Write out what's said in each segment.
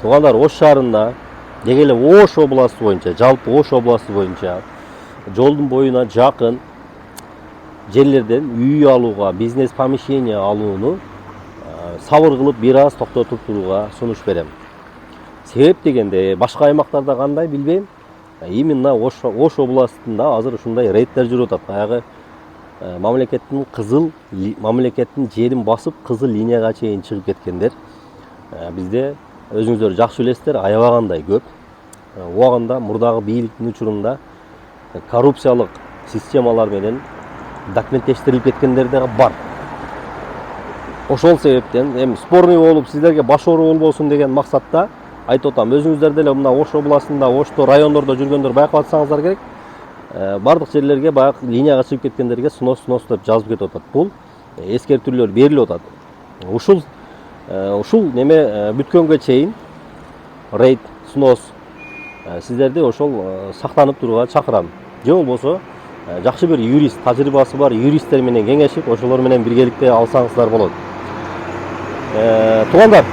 туугандар, Ош шаарында деги эле Ош областы боюнча, жалпы Ош областы боюнча жолдун боюна жакын жерлерден үй алууга, бизнес помещение алууну сабыр кылып бир аз токтотуп турууга сунуш берем. Себеп дегенде башка аймактарда кандай билбейм. Именно Ош областында азыр ушундай рейдтер жүрүп атат. Баягы мамлекеттин жерин басып кызыл линияга чейин чыгып кеткендер. Бизде өзүңүздөр жакшы билесиздер, аябагандай көп. Убагында мурдагы бийликтин учурунда коррупциялык системалар менен документтештирилип кеткендер да бар. Ошол себептен эми спорный болуп сиздерге баш оору болбосун деген максатта айтып атам. Өзүңүздөр деле мына Ош областында, Ошто райондордо жүргөндөр байкап атсаңыздар керек. Бардык жерлерге баягы линияга чыгып кеткендерге снос деп жазып кетип атат. Бул эскертүүлөр берилип атат. Ушул неме бүткөнгө чейин рейд, снос сиздерди ошол сактанып турууга чакырам. Же болбосо жакшы бир юрист, тажрыйбасы бар юристтер менен кеңешип, ошолор менен биргеликте алсаңыздар болот. Туугандар,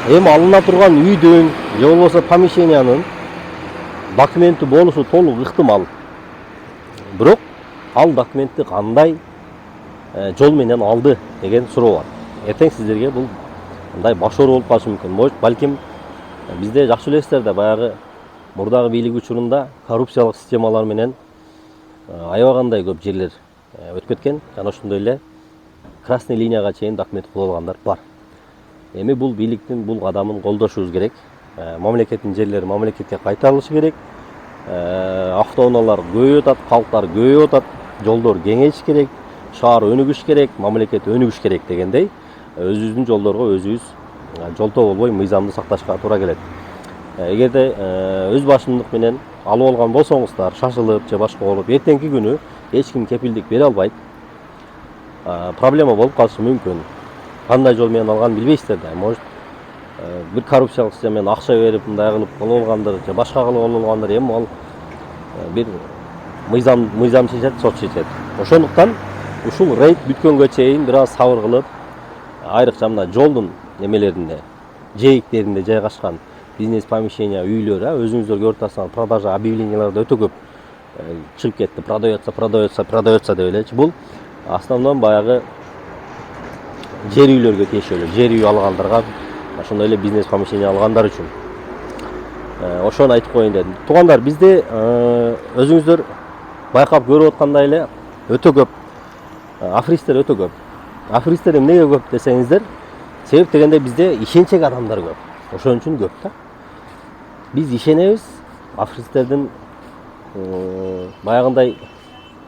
эми алына турган үйдүн же болбосо помещениянын документи болушу толук ыктымал. Бирок ал документти кандай жол менен алды деген суроо бар. Эртең сиздерге бул мындай баш оору болуп калышы мүмкүн. Балким бизде жакшы билесиздер да, баягы мурдагы бийлик учурунда коррупциялык системалар менен аябагандай көп жерлер өтүп кеткен. Жана ошондой эле красный линияга чейин документ кылып алгандар бар. Эми бул бийликтин бул кадамын колдошубуз керек. Мамлекеттин жерлери мамлекетке кайтарылышы керек. Автоунаалар көбөйүп атат, калктар көбөйүп атат, жолдор кеңейиш керек, шаар өнүгүш керек, мамлекет өнүгүш керек дегендей өзүбүздүн жолдорго өзүбүз жолтоо болбой мыйзамды сакташка туура келет. Эгерде өз башымдык менен алып алган болсоңуздар, шашылып же башка болуп, эртеңки күнү эч ким кепилдик бере албайт. Проблема болуп калышы мүмкүн. Кандай жол менен алганын билбейсиздер да. Может, бир коррупциялык система менен акча берип, мындай кылып алып алгандыр же башка кылып алып алгандар. Эми ал бир мыйзам чечет, сот чечет. Ошондуктан ушул рейд бүткөнгө чейин бир аз сабыр кылып, айрыкча мына жолдун немелерине, жээктеринде жайгашкан бизнес помещение, үйлөр, өзүңүздөр көрүп атсаңыз, продажа объявленияларда өтө көп чыгып кетти. Продается деп элечи. Бул основном баягы жер үйлөргө тиешелүү, жер үй алгандарга, ошондой эле бизнес помещение алгандар үчүн. Ошону айтып коеюн дедим. Туугандар, бизде өзүңүздөр байкап көрүп аткандай эле өтө көп аферисттер өтө көп. Аферисттер эмнеге көп десеңиздер, себеп дегенде бизде ишенчек адамдар көп. Ошон үчүн көп да. Биз ишенебиз, аферисттердин баягындай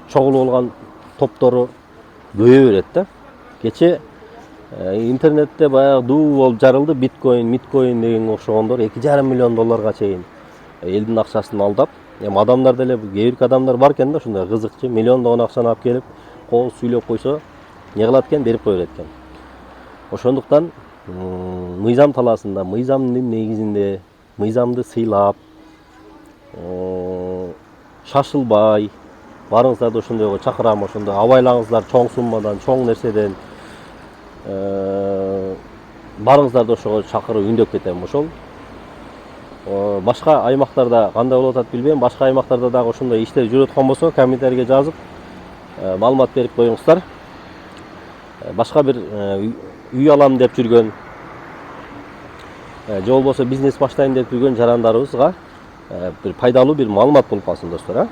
чогулуп алган топтору көбөйө берет да. Кече интернетте баягы дуу болуп жарылды, биткоин деген окшогондор 2,5 миллион долларга чейин элдин акчасын алдап. Эми адамдар деле кээ бир адамдар бар экен да, ушундай кызыкчы, миллиондогон акчаны алып келип, кол сүйлөп койсо, не кылат экен, берип кое берет экен. Ошондуктан мыйзам талаасында, мыйзамдын негизинде, мыйзамды сыйлап, шашылбай, барыңыздарды ошондойго чакырам, ошондой абайлаңыздар, чоң суммадан, чоң нерседен барыңыздарды ошого чакырып үндөп кетем. Ошол башка аймактарда кандай болуп атат билбейм, башка аймактарда дагы ошондой иштер жүрүп аткан болсо, комментарийге жазып маалымат берип коюңуздар. Башка бир үй алам деп жүргөн же болбосо бизнес баштайын деп жүргөн жарандарыбызга бир пайдалуу бир маалымат болуп калсын достор.